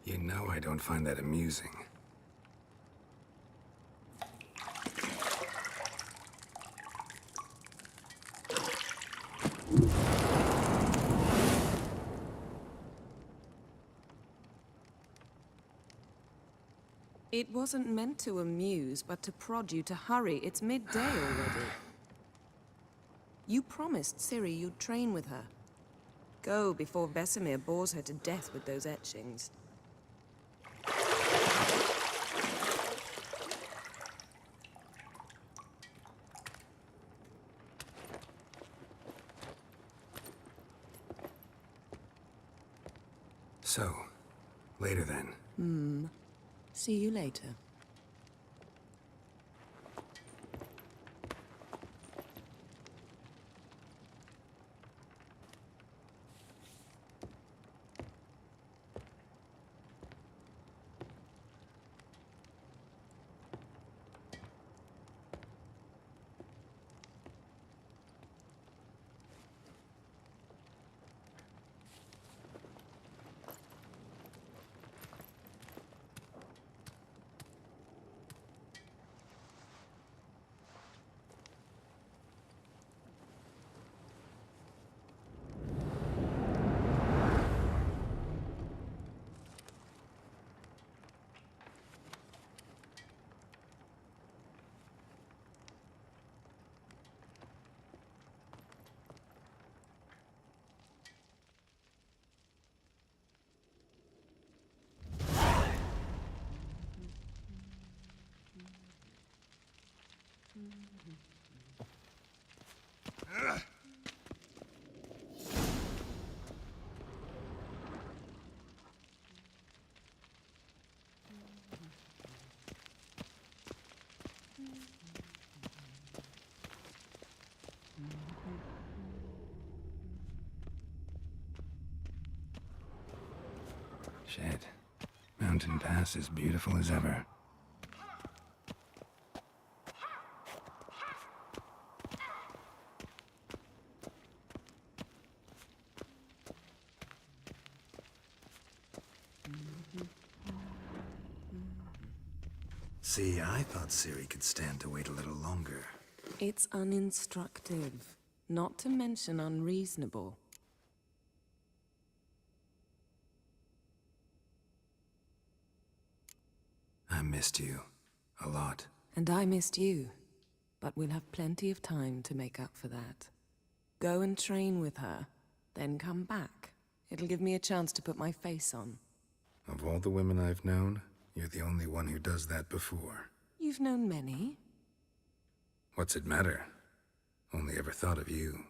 You know I don't find that amusing. It wasn't meant to amuse, but to prod you to hurry. It's midday already. You promised Ciri you'd train with her. Go before Vesemir bores her to death with those etchings. So, later then. See you later. Shit. Mountain Pass is beautiful as ever. See, I thought Ciri could stand to wait a little longer. It's uninstructive, not to mention unreasonable. I missed you. A lot. And I missed you. But we'll have plenty of time to make up for that. Go and train with her, then come back. It'll give me a chance to put my face on. Of all the women I've known, you're the only one who does that before. You've known many. What's it matter? Only ever thought of you.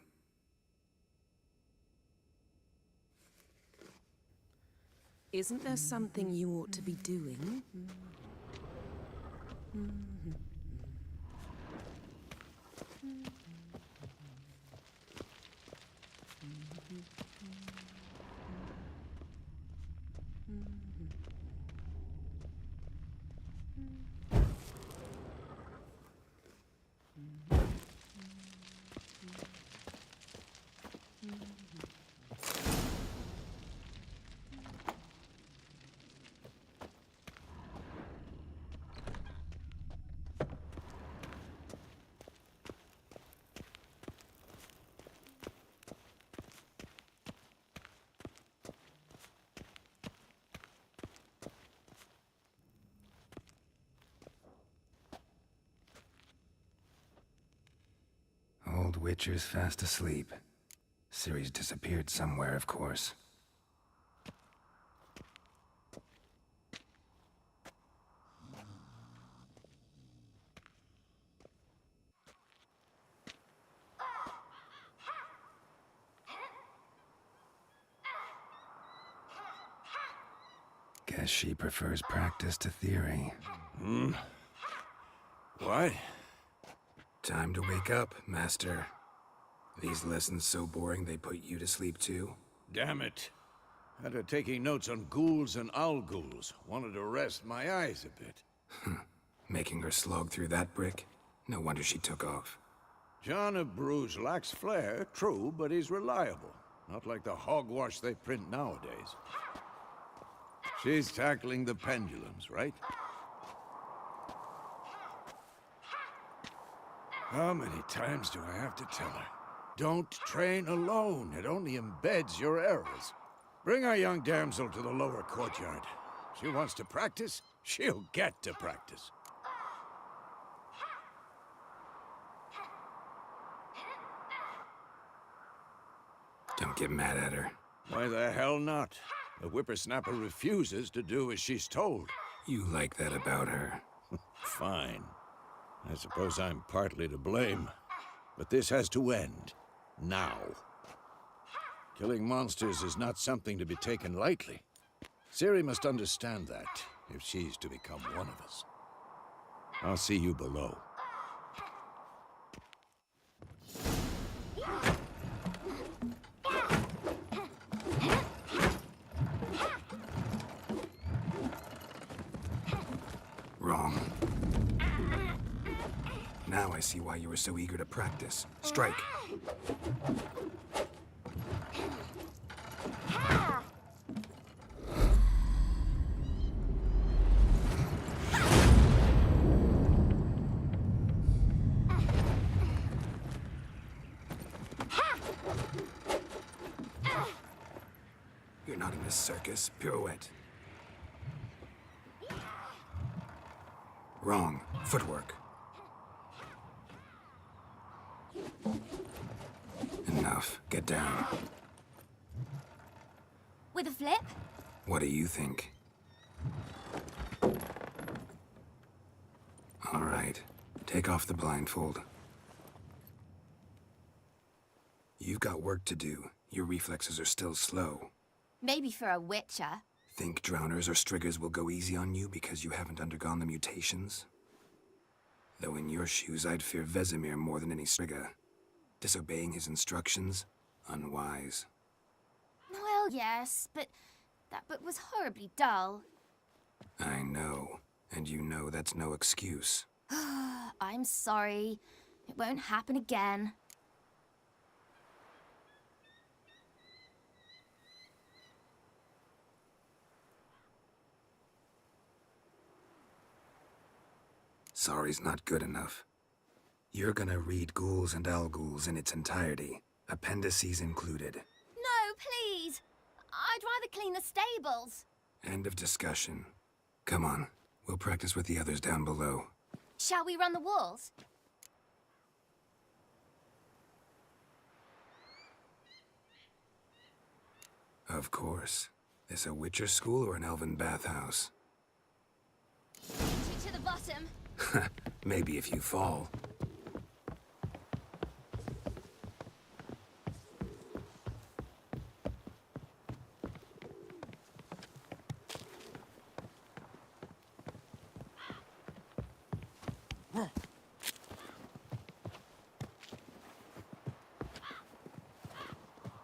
Isn't there something you ought to be doing? Old Witcher's fast asleep. Ciri's disappeared somewhere, of course. Guess she prefers practice to theory. What? Time to wake up, Master. These lessons so boring they put you to sleep too? Damn it. Had her taking notes on ghouls and owl ghouls. Wanted to rest my eyes a bit. Making her slog through that brick? No wonder she took off. John of Bruges lacks flair, true, but he's reliable. Not like the hogwash they print nowadays. She's tackling the pendulums, right? How many times do I have to tell her? Don't train alone. It only embeds your errors. Bring our young damsel to the lower courtyard. She wants to practice, she'll get to practice. Don't get mad at her. Why the hell not? The whippersnapper refuses to do as she's told. You like that about her. Fine. I suppose I'm partly to blame. But this has to end. Now. Killing monsters is not something to be taken lightly. Ciri must understand that, if she's to become one of us. I'll see you below. Wrong. Now I see why you were so eager to practice. Strike. You're not in this circus. Pirouette. Wrong. Footwork. Enough. Get down. With a flip? What do you think? All right. Take off the blindfold. You've got work to do. Your reflexes are still slow. Maybe for a witcher. Think drowners or striggers will go easy on you because you haven't undergone the mutations? Though in your shoes, I'd fear Vesemir more than any strigger. Disobeying his instructions? Unwise. Well, yes, but that book was horribly dull. I know. And you know that's no excuse. I'm sorry. It won't happen again. Sorry's not good enough. You're gonna read Ghouls and Al-Ghouls in its entirety, appendices included. No, please! I'd rather clean the stables. End of discussion. Come on, we'll practice with the others down below. Shall we run the walls? Of course. This a Witcher school or an elven bathhouse? To the bottom. Maybe if you fall.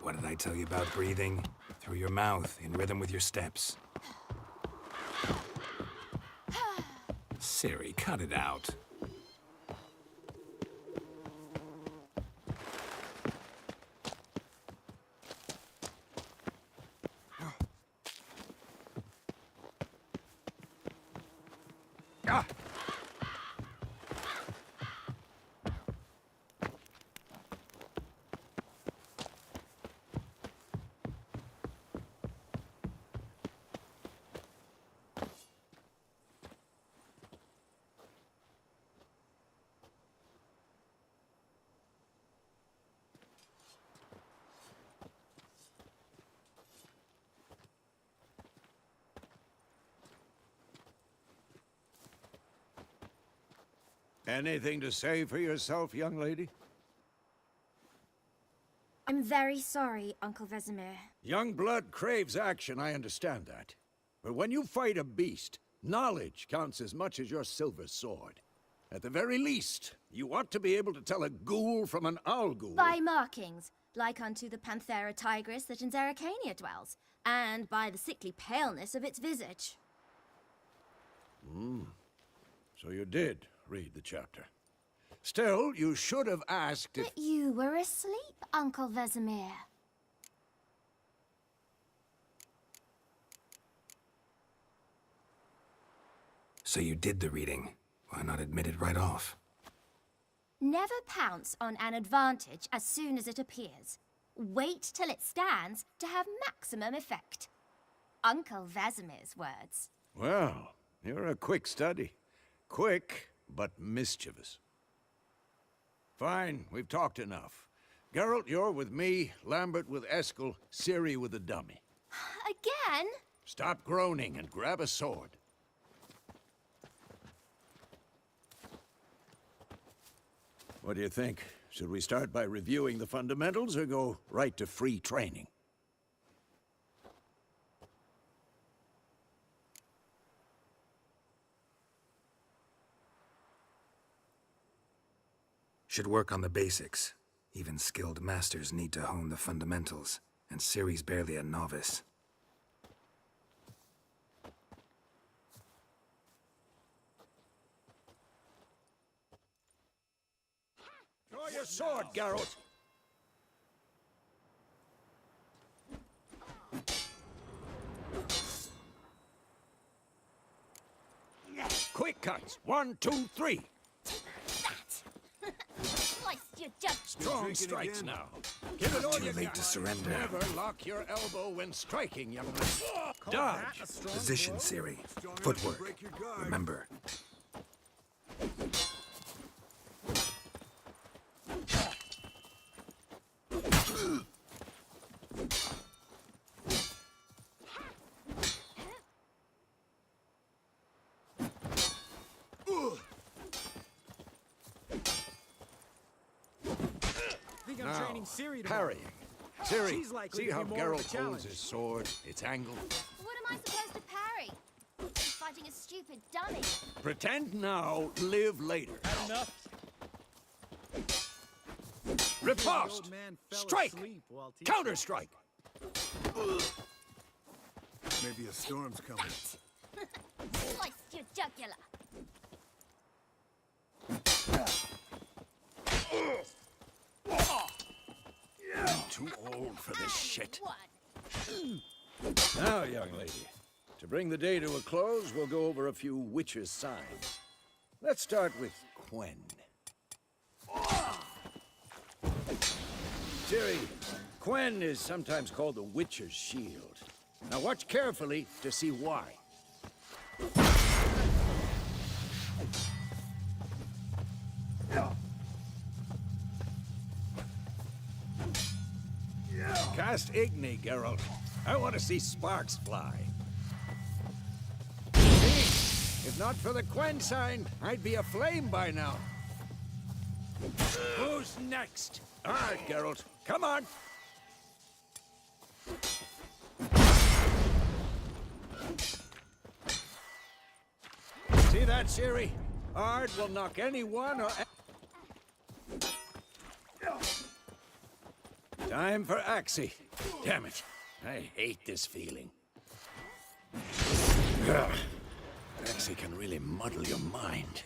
What did I tell you about breathing? Through your mouth, in rhythm with your steps. Ciri, cut it out. Ah! Anything to say for yourself, young lady? I'm very sorry, Uncle Vesemir. Young blood craves action, I understand that. But when you fight a beast, knowledge counts as much as your silver sword. At the very least, you ought to be able to tell a ghoul from an owl-ghoul. By markings, like unto the Panthera tigris that in Zerrikania dwells, and by the sickly paleness of its visage. So you did read the chapter. Still, you should have asked if... But you were asleep, Uncle Vesemir. So you did the reading. Why not admit it right off? Never pounce on an advantage as soon as it appears. Wait till it stands to have maximum effect. Uncle Vesemir's words. Well, you're a quick study. Quick, but mischievous. Fine, we've talked enough. Geralt, you're with me, Lambert with Eskel, Ciri with the dummy. Again? Stop groaning and grab a sword. What do you think? Should we start by reviewing the fundamentals or go right to free training? Should work on the basics. Even skilled masters need to hone the fundamentals, and Ciri's barely a novice. Draw your sword, Geralt! Quick cuts! 1, 2, 3! Sliced your judge. Strong strikes now. Give it all Too you late got. to surrender. Never lock your elbow when striking, young man. Dodge! Position, Ciri. Footwork. Remember. I'm training Ciri tomorrow. Parrying. Ciri, She's likely see to how be more of a Geralt holds challenge. his sword? It's angled. What am I supposed to parry? I'm fighting a stupid dummy. Pretend now, live later. Had enough? Riposte! Old man fell Strike! asleep while teaching. Counter-strike! Maybe a storm's coming. Sliced your jugular. I'm too old for this shit. One. Now, young lady, to bring the day to a close, we'll go over a few witches' signs. Let's start with Quen. Ciri, Quen is sometimes called the Witcher's Shield. Now watch carefully to see why. Cast Igni, Geralt. I want to see sparks fly. See? If not for the Quen sign, I'd be aflame by now. Who's next? All right, Geralt. Come on. See that, Ciri? Ard will knock anyone or... Time for Axie. Damn it. I hate this feeling. Ugh. Axie can really muddle your mind.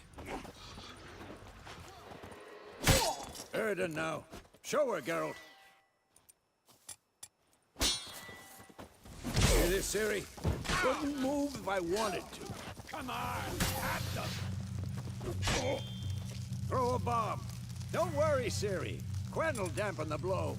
Erden now. Show her, Geralt. Hear this, Ciri? Couldn't move if I wanted to. Come on, at them. Throw a bomb. Don't worry, Ciri. Quen will dampen the blow.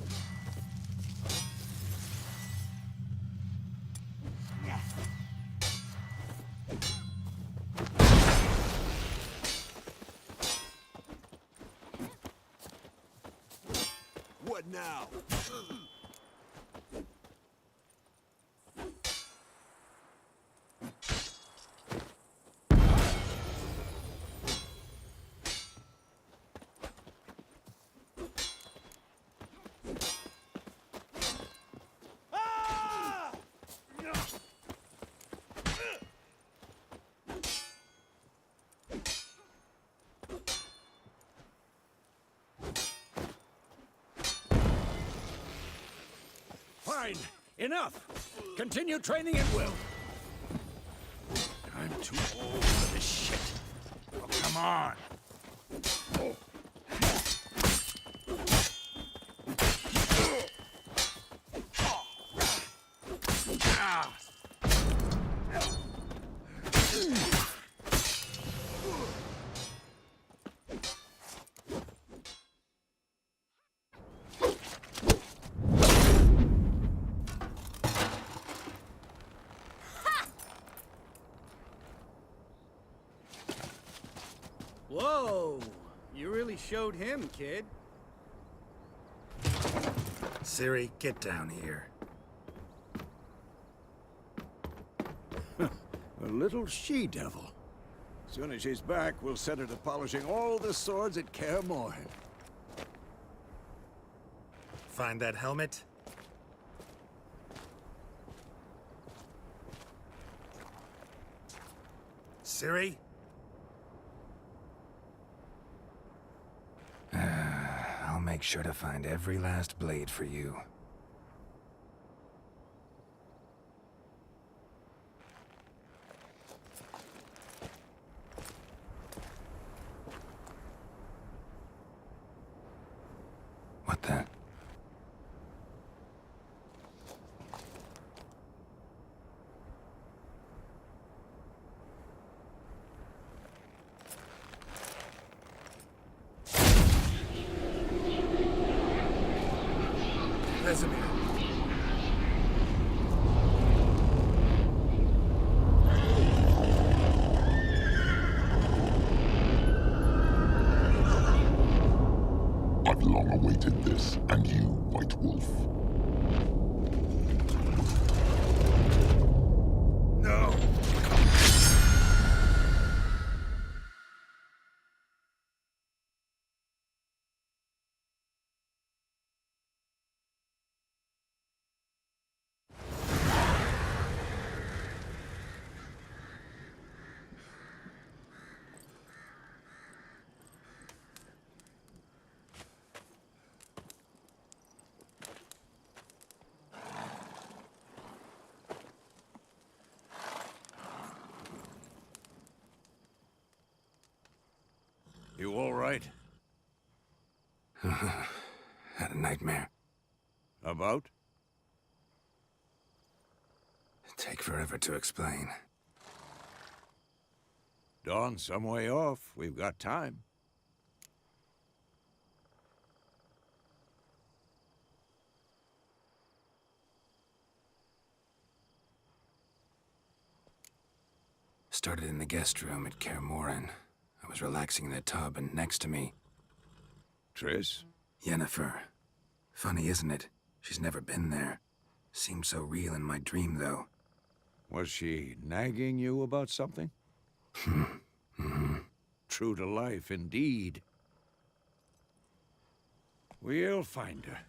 What now? Fine. Enough. Continue training at will. I'm too old for this shit. Oh, come on. Whoa! You really showed him, kid. Ciri, get down here. A little she-devil. As soon as she's back, we'll set her to polishing all the swords at Kaer Morhen. Find that helmet? Ciri? I'll make sure to find every last blade for you. What the? Vesemir. I've long awaited this, and you, White Wolf. No! You all right? Had a nightmare. About? Take forever to explain. Dawn's some way off. We've got time. Started in the guest room at Kaer Morhen. I was relaxing in the tub, and next to me, Triss? Yennefer. Funny, isn't it? She's never been there. Seemed so real in my dream, though. Was she nagging you about something? True to life, indeed. We'll find her.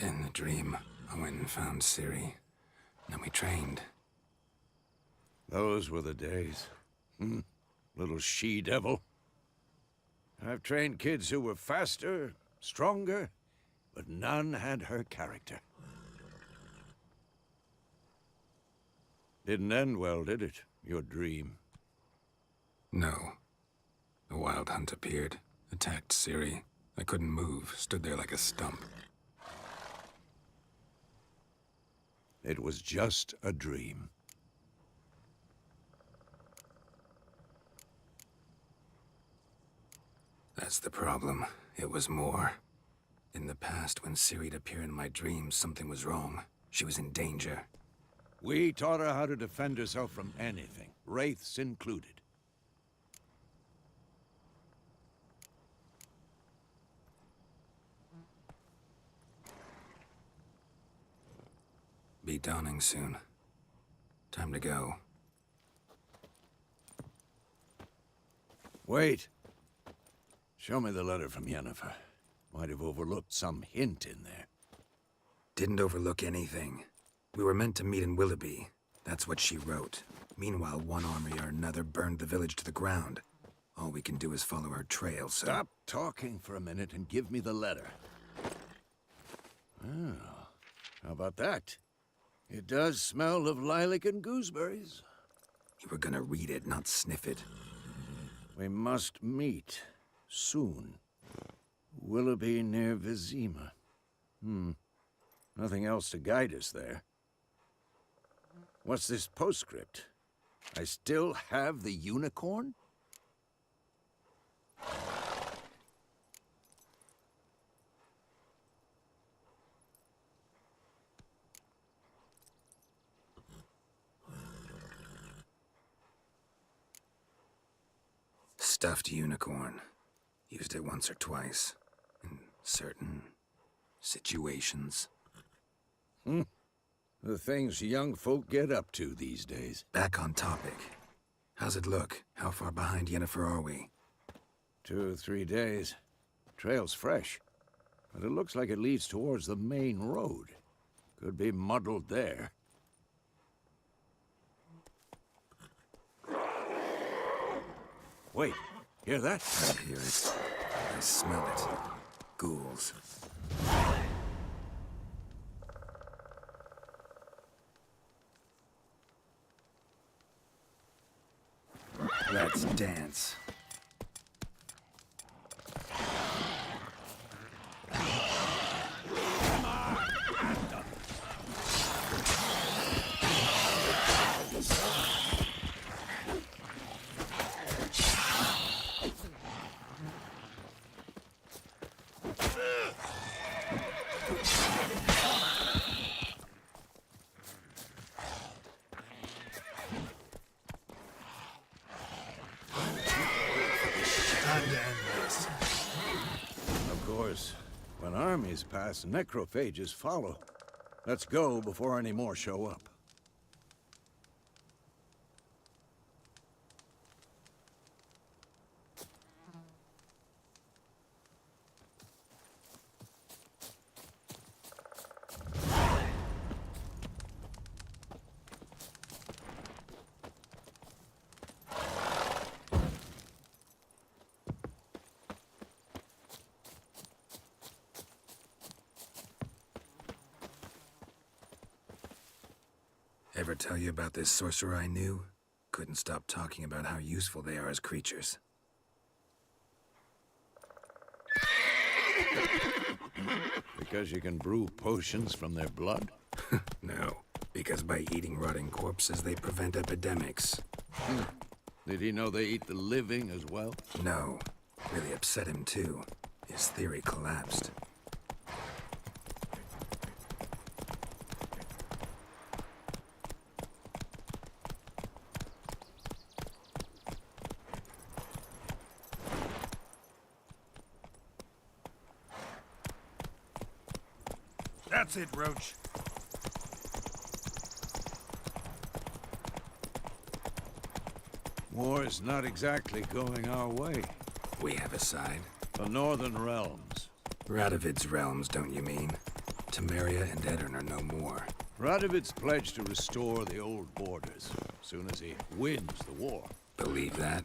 In the dream, I went and found Ciri. Then we trained. Those were the days. Little she-devil. I've trained kids who were faster, stronger, but none had her character. Didn't end well, did it? Your dream? No. The Wild Hunt appeared, attacked Ciri. I couldn't move, stood there like a stump. It was just a dream. That's the problem. It was more. In the past, when Ciri'd appear in my dreams, something was wrong. She was in danger. We taught her how to defend herself from anything, wraiths included. Be dawning soon. Time to go. Wait. Show me the letter from Yennefer. Might have overlooked some hint in there. Didn't overlook anything. We were meant to meet in Willoughby. That's what she wrote. Meanwhile, one army or another burned the village to the ground. All we can do is follow her trail, so... Stop talking for a minute and give me the letter. Oh, how about that? It does smell of lilac and gooseberries. You were gonna read it, not sniff it. We must meet. Soon. Willoughby near Vizima. Nothing else to guide us there. What's this postscript? I still have the unicorn? Stuffed unicorn. Used it once or twice. In certain situations. The things young folk get up to these days. Back on topic. How's it look? How far behind Yennefer are we? 2 or 3 days. Trail's fresh, but it looks like it leads towards the main road. Could be muddled there. Wait, hear that? I hear it. I smell it. Ghouls. Let's dance. Of course, when armies pass, necrophages follow. Let's go before any more show up. Ever tell you about this sorcerer I knew? Couldn't stop talking about how useful they are as creatures. Because you can brew potions from their blood? No, because by eating rotting corpses, they prevent epidemics. Did he know they eat the living as well? No, really upset him too. His theory collapsed. That's it, Roach. War's not exactly going our way. We have a side. The Northern Realms. Radovid's realms, don't you mean? Temeria and Edirn are no more. Radovid's pledged to restore the old borders, as soon as he wins the war. Believe that?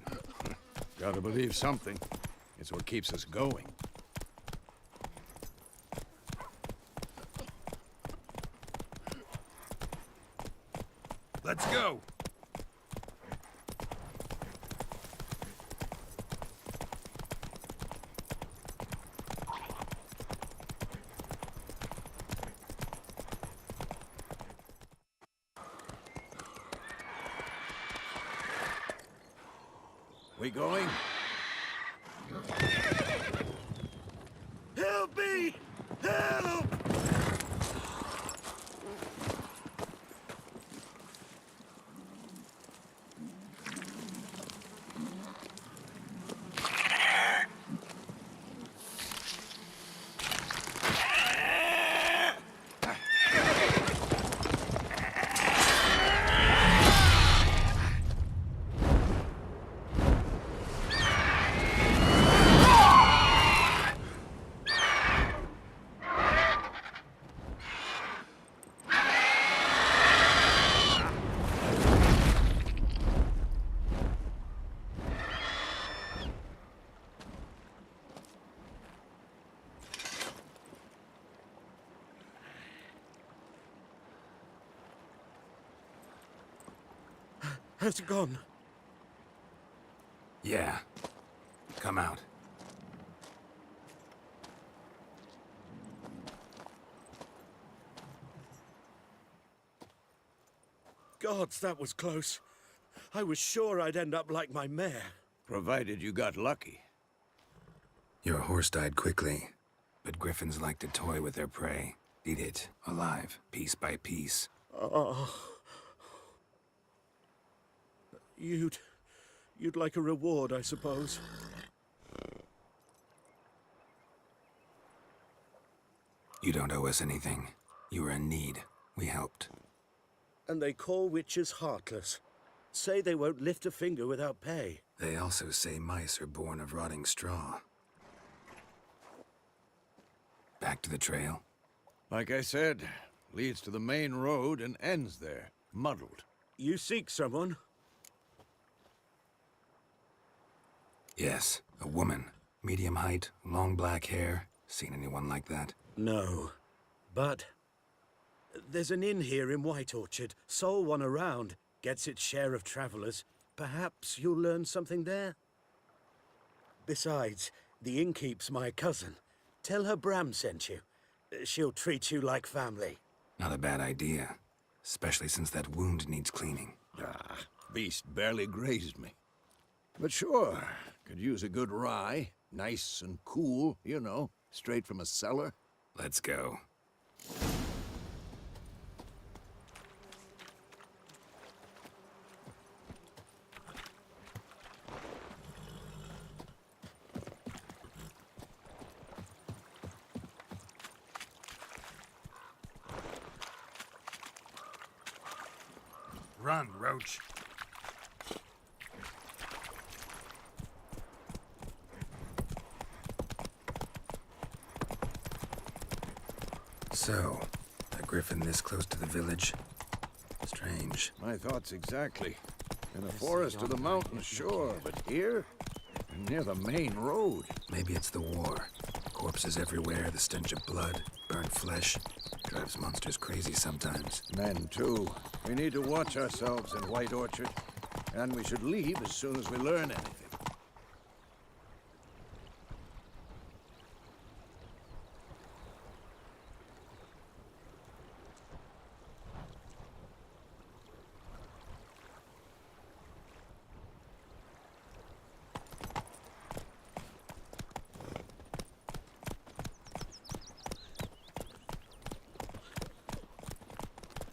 Gotta believe something. It's what keeps us going. Let's go. We going? Help me! Help! Has it gone? Yeah. Come out. Gods, that was close. I was sure I'd end up like my mare. Provided you got lucky. Your horse died quickly, but griffins like to toy with their prey. Eat it, alive, piece by piece. Oh. You'd You'd like a reward, I suppose. You don't owe us anything. You were in need. We helped. And they call witches heartless. Say they won't lift a finger without pay. They also say mice are born of rotting straw. Back to the trail? Like I said, leads to the main road and ends there, muddled. You seek someone? Yes, a woman. Medium height, long black hair. Seen anyone like that? No. But there's an inn here in White Orchard. Sole one around. Gets its share of travelers. Perhaps you'll learn something there? Besides, the innkeep's my cousin. Tell her Bram sent you. She'll treat you like family. Not a bad idea. Especially since that wound needs cleaning. Ah, beast barely grazed me. But sure, could use a good rye. Nice and cool, you know, straight from a cellar. Let's go. Run, Roach. So, a griffin this close to the village? Strange. My thoughts exactly. In the forest or the mountains, sure, but here? Near the main road. Maybe it's the war. Corpses everywhere, the stench of blood, burnt flesh. Drives monsters crazy sometimes. Men, too. We need to watch ourselves in White Orchard. And we should leave as soon as we learn anything.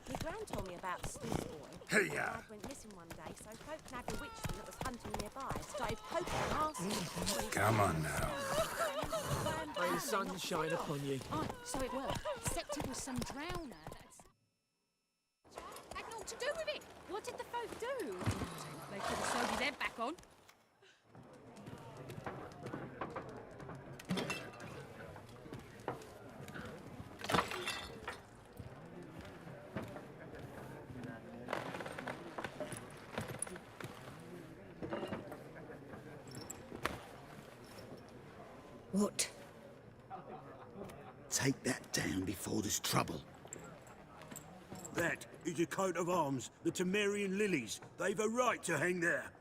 My gran told me about the Swiss boy. Hey, Dad went missing one day, so folk nabbed a witchman that was hunting nearby. Started poking and asking. Come on now. May the sun shine upon you. Oh, so it worked. Except it was some drowner that's... Had naught to do with it. What did the folk do? They could have sewed his head back on. What? Take that down before there's trouble. That is a coat of arms, the Temerian lilies. They've a right to hang there.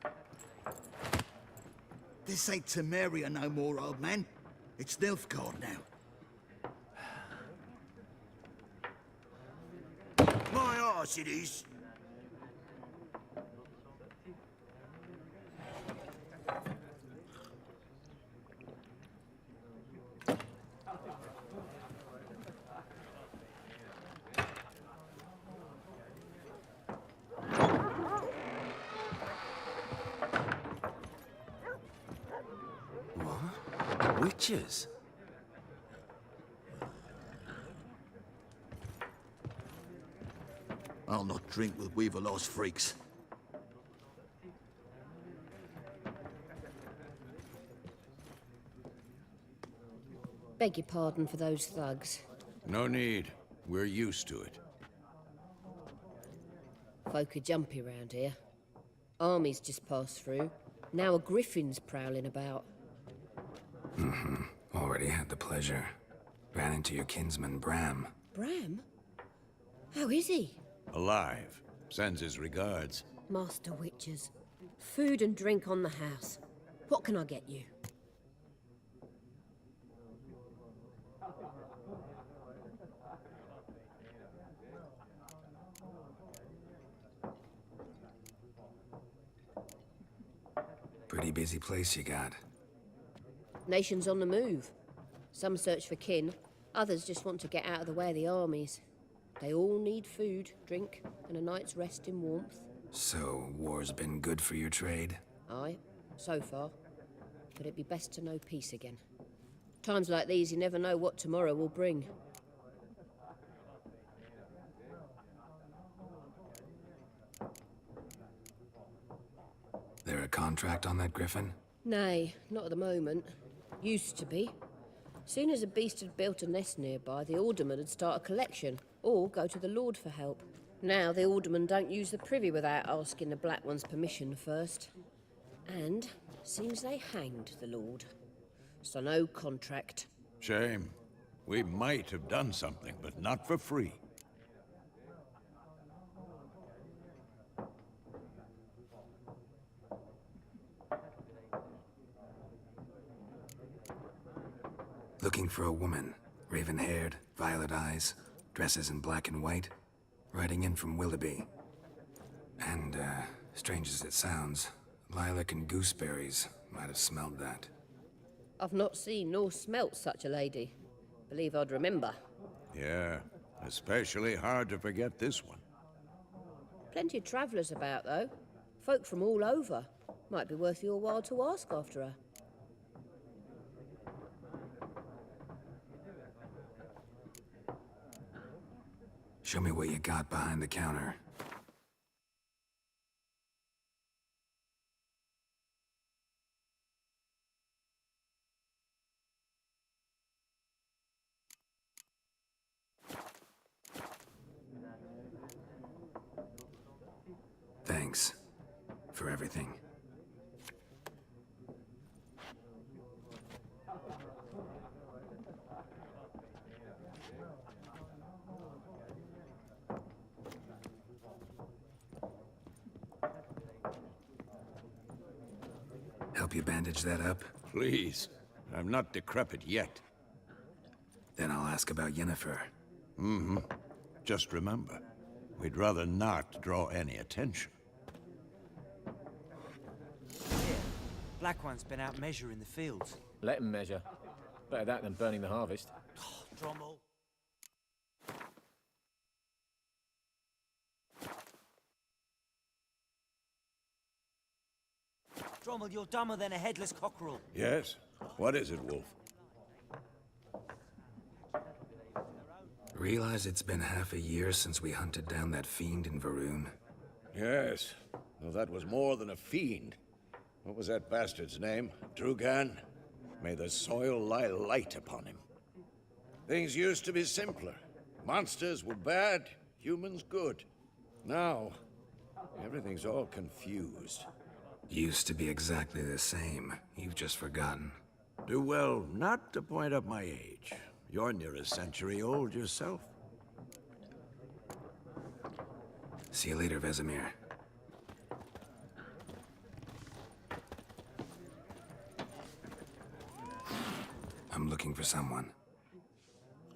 This ain't Temeria no more, old man. It's Nilfgaard now. My arse it is. Witches? I'll not drink with Weaverlost freaks. Beg your pardon for those thugs. No need. We're used to it. Folk are jumpy round here. Armies just passed through. Now a griffin's prowling about. Already had the pleasure. Ran into your kinsman, Bram. Bram? How is he? Alive. Sends his regards. Master Witches. Food and drink on the house. What can I get you? Pretty busy place you got. Nations on the move. Some search for kin, others just want to get out of the way of the armies. They all need food, drink, and a night's rest in warmth. So, war's been good for your trade? Aye, so far. But it'd be best to know peace again. Times like these, you never know what tomorrow will bring. There a contract on that griffin? Nay, not at the moment. Used to be. Soon as a beast had built a nest nearby, the alderman would start a collection, or go to the Lord for help. Now the aldermen don't use the privy without asking the Black One's permission first. And seems they hanged the Lord. So no contract. Shame. We might have done something, but not for free. Looking for a woman. Raven-haired, violet eyes, dresses in black and white. Riding in from Willoughby. And, strange as it sounds, lilac and gooseberries might have smelled that. I've not seen nor smelt such a lady. Believe I'd remember. Yeah, especially hard to forget this one. Plenty of travellers about, though. Folk from all over. Might be worth your while to ask after her. Show me what you got behind the counter. Thanks for everything. Help you bandage that up? Please. I'm not decrepit yet. Then I'll ask about Yennefer. Mm-hmm. Just remember, we'd rather not draw any attention. Here, Black One's been out measuring the fields. Let him measure. Better that than burning the harvest. Oh, Drommel. Drommel, you're dumber than a headless cockerel. Yes? What is it, Wolf? Realize it's been half a year since we hunted down that fiend in Varun? Yes. Though that was more than a fiend. What was that bastard's name? Drugan? May the soil lie light upon him. Things used to be simpler. Monsters were bad, humans good. Now, everything's all confused. Used to be exactly the same. You've just forgotten. Do well not to point up my age. You're near a century old yourself. See you later, Vesemir. I'm looking for someone.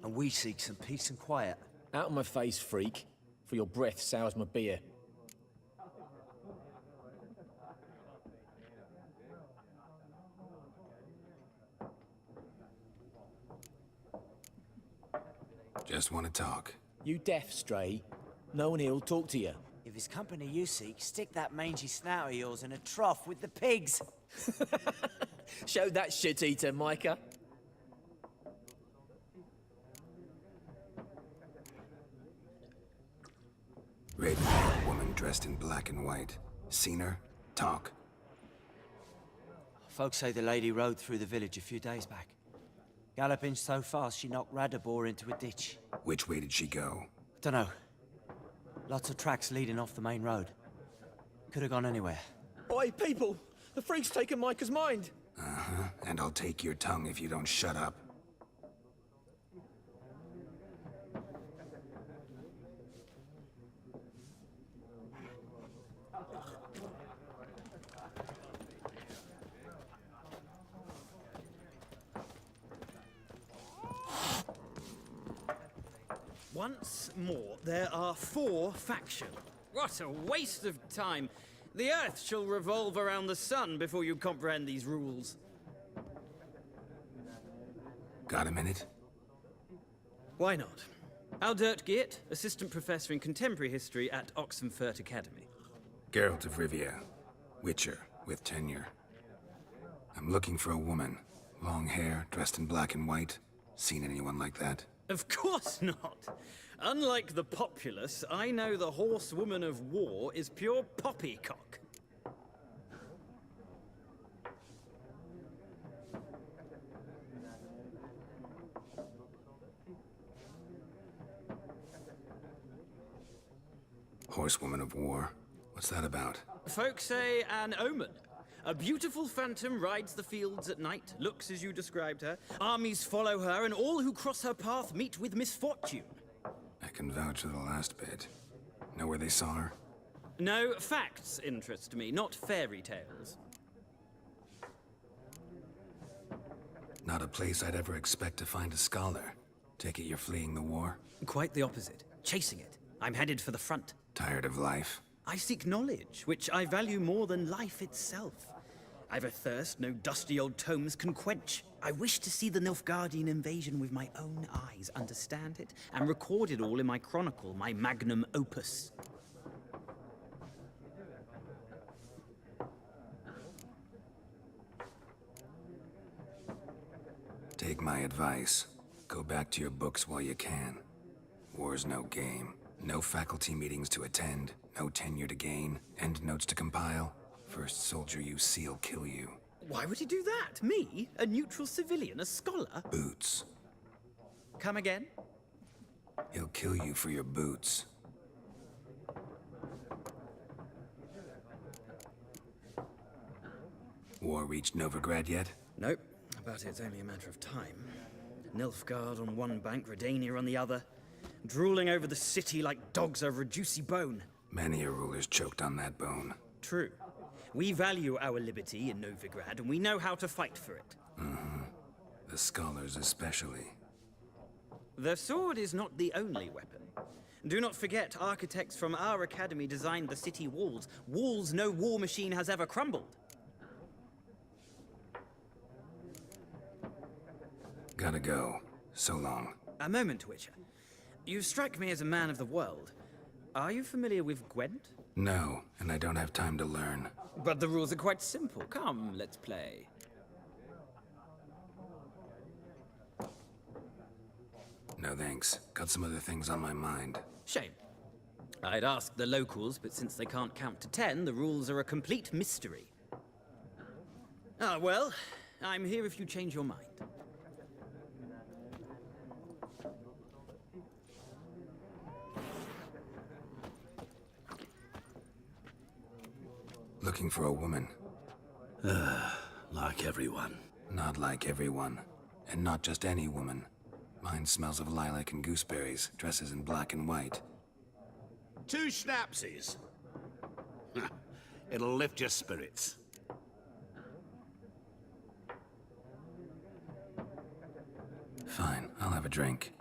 And we seek some peace and quiet. Out of my face, freak. For your breath sours my beer. Just want to talk. You deaf, Stray? No one here'll talk to you. If it's company you seek, stick that mangy snout of yours in a trough with the pigs. Show that shit-eater, Micah. Raven-haired woman dressed in black and white. Seen her? Talk. Folks say the lady rode through the village a few days back. Galloping so fast she knocked Radabor into a ditch. Which way did she go? Dunno. Lots of tracks leading off the main road. Could have gone anywhere. Oi, people! The freak's taken Micah's mind! Uh-huh. And I'll take your tongue if you don't shut up. Once more, there are 4 factions. What a waste of time. The Earth shall revolve around the sun before you comprehend these rules. Got a minute? Why not? Aldert Geert, Assistant Professor in Contemporary History at Oxenfurt Academy. Geralt of Rivia. Witcher. with tenure. I'm looking for a woman. Long hair, dressed in black and white. Seen anyone like that? Of course not. Unlike the populace, I know the horsewoman of war is pure poppycock. Horsewoman of war? What's that about? Folk say an omen. A beautiful phantom rides the fields at night, looks as you described her. Armies follow her, and all who cross her path meet with misfortune. I can vouch for the last bit. Know where they saw her? No, facts interest me, not fairy tales. Not a place I'd ever expect to find a scholar. Take it you're fleeing the war? Quite the opposite. Chasing it. I'm headed for the front. Tired of life? I seek knowledge, which I value more than life itself. I've a thirst no dusty old tomes can quench. I wish to see the Nilfgaardian invasion with my own eyes, understand it, and record it all in my chronicle, my magnum opus. Take my advice. Go back to your books while you can. War's no game. No faculty meetings to attend, no tenure to gain, endnotes to compile. First soldier you see'll kill you. Why would he do that? Me? A neutral civilian? A scholar? Boots. Come again? He'll kill you for your boots. War reached Novigrad yet? Nope, but it's only a matter of time. Nilfgaard on one bank, Redania on the other. Drooling over the city like dogs over a juicy bone. Many a ruler's choked on that bone. True. We value our liberty in Novigrad, and we know how to fight for it. Mm-hmm. The scholars especially. The sword is not the only weapon. Do not forget, architects from our academy designed the city walls. Walls no war machine has ever crumbled. Gotta go. So long. A moment, Witcher. You strike me as a man of the world. Are you familiar with Gwent? No, and I don't have time to learn. But the rules are quite simple. Come, let's play. No thanks. Got some other things on my mind. Shame. I'd ask the locals, but since they can't count to 10, the rules are a complete mystery. Ah, well, I'm here if you change your mind. Looking for a woman. Like everyone. Not like everyone. And not just any woman. Mine smells of lilac and gooseberries, dresses in black and white. 2 schnapsies. It'll lift your spirits. Fine, I'll have a drink.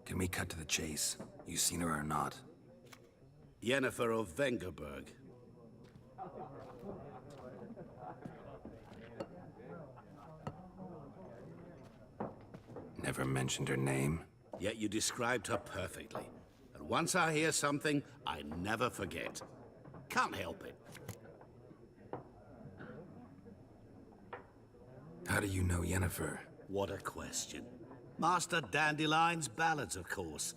Can we cut to the chase? You seen her or not? Yennefer of Vengerberg. Never mentioned her name. Yet you described her perfectly. And once I hear something, I never forget. Can't help it. How do you know Yennefer? What a question. Master Dandelion's ballads, of course.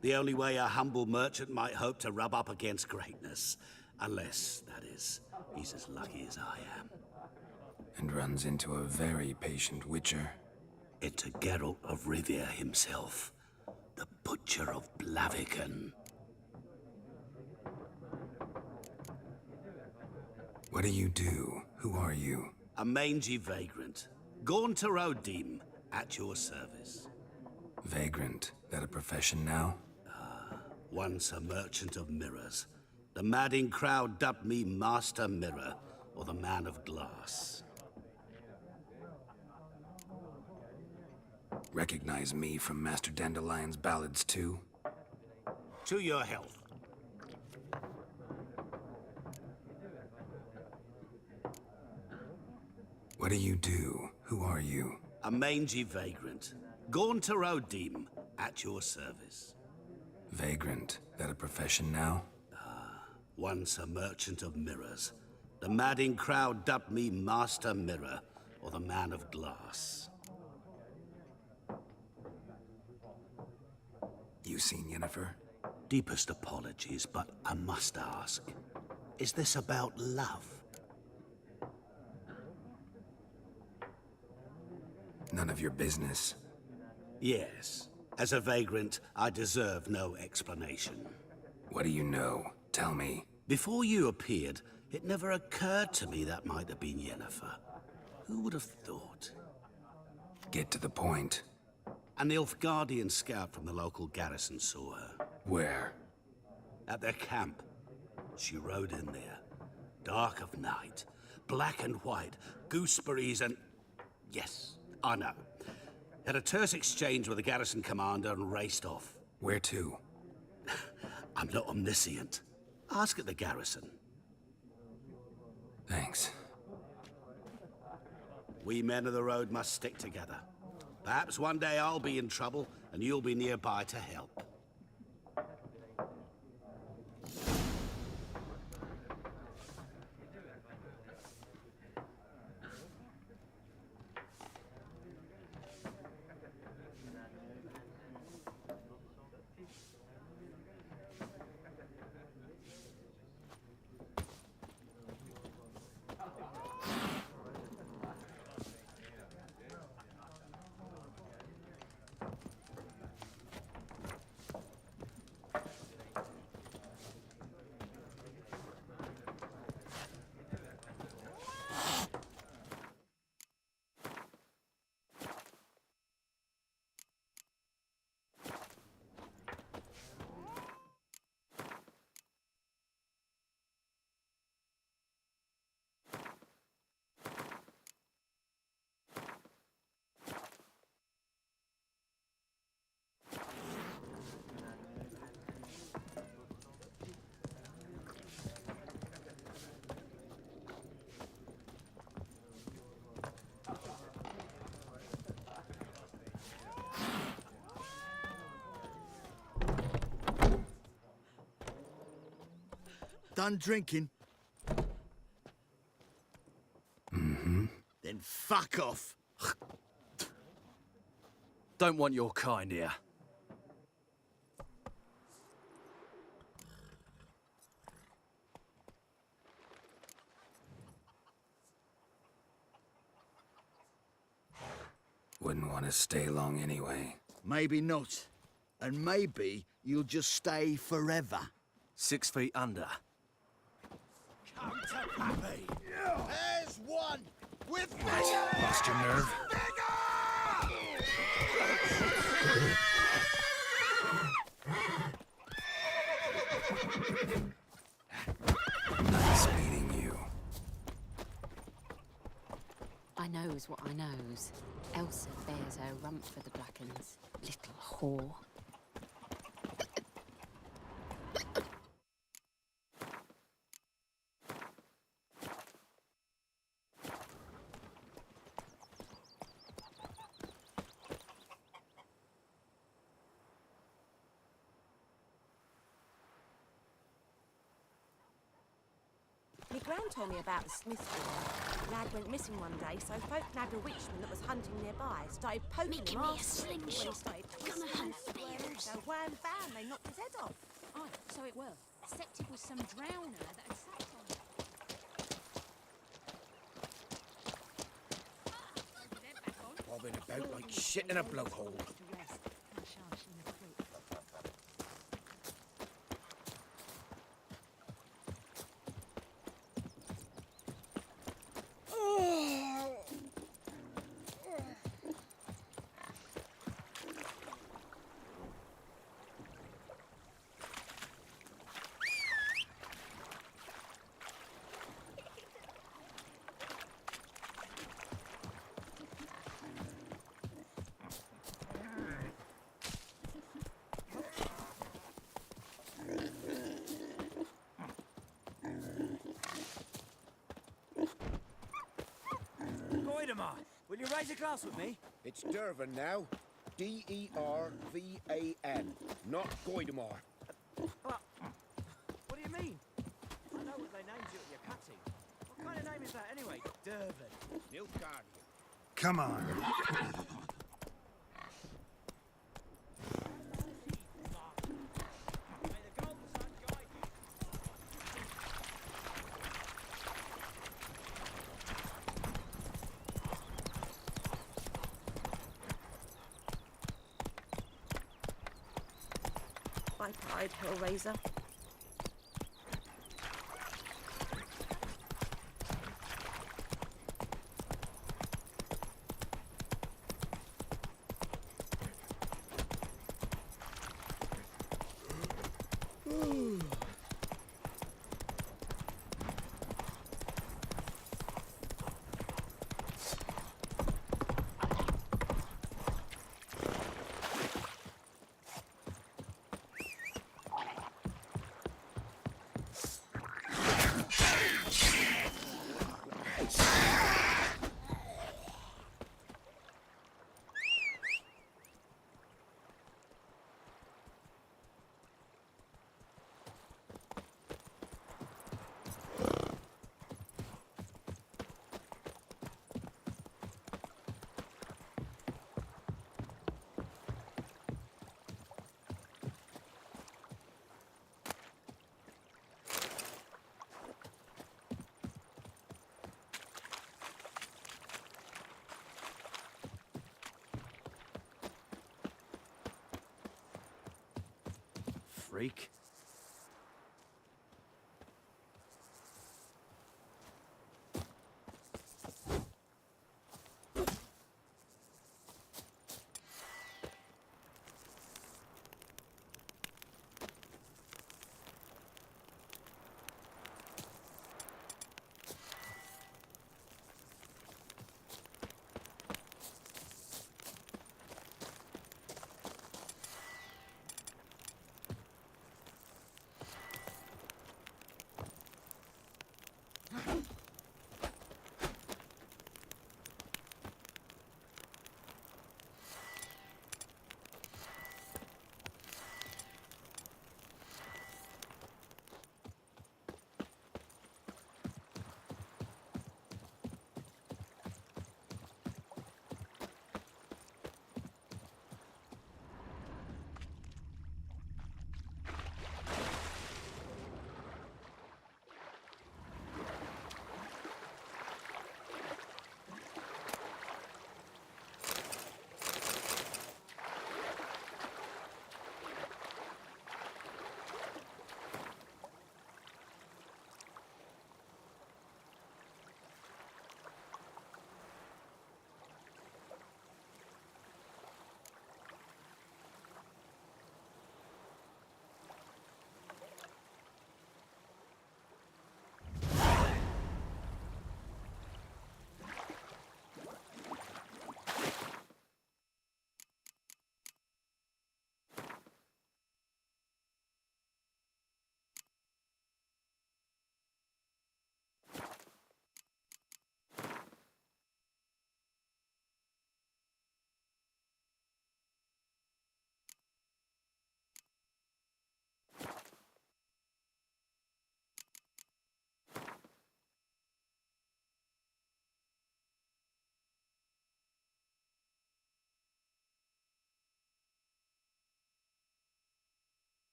The only way a humble merchant might hope to rub up against greatness. Unless, that is, he's as lucky as I am. And runs into a very patient witcher. Into Geralt of Rivia himself. The Butcher of Blaviken. What do you do? Who are you? A mangy vagrant. Gaunter Odim, at your service. Vagrant? That a profession now? Once a merchant of mirrors. The madding crowd dubbed me Master Mirror, or the Man of Glass. Recognize me from Master Dandelion's ballads too? To your health. What do you do? Who are you? A mangy vagrant. Gaunter Odim, at your service. Vagrant? That a profession now? Once a merchant of mirrors. The madding crowd dubbed me Master Mirror, or the Man of Glass. You seen Yennefer? Deepest apologies, but I must ask, is this about love? None of your business. Yes. As a vagrant, I deserve no explanation. What do you know? Tell me. Before you appeared, it never occurred to me that might have been Yennefer. Who would have thought? Get to the point. An Nilfgaardian scout from the local garrison saw her. Where? At their camp. She rode in there. Dark of night. Black and white. Gooseberries and... Yes, I know. Had a terse exchange with the garrison commander and raced off. Where to? I'm not omniscient. Ask at the garrison. Thanks. We men of the road must stick together. Perhaps one day I'll be in trouble and you'll be nearby to help. Done drinking? Mm-hmm. Then fuck off. Don't want your kind here. Wouldn't want to stay long anyway. Maybe not. And maybe you'll just stay forever. 6 feet under. Come to Pappy! There's one! With Lost your nerve? Nice meeting you. I knows what I knows. Elsa bears her rump for the Blackens. Little whore. My gran told me about the Smith boy. Lad went missing one day, so folk nabbed a witchman that was hunting nearby. Started poking him off. When he started twisting and swearing, so wham bam, they knocked his head off. Aye, so it were. Except it was some drowner that had sat on it. Bobbing about like shit in a blowhole. Will you raise a glass with me? It's Dervan now. D-E-R-V-A-N, not Goidemar. What do you mean? I know what they named you at your cutting. What kind of name is that anyway? Durban. Nilfgaard. Come on. Biped Hellraiser. Freak.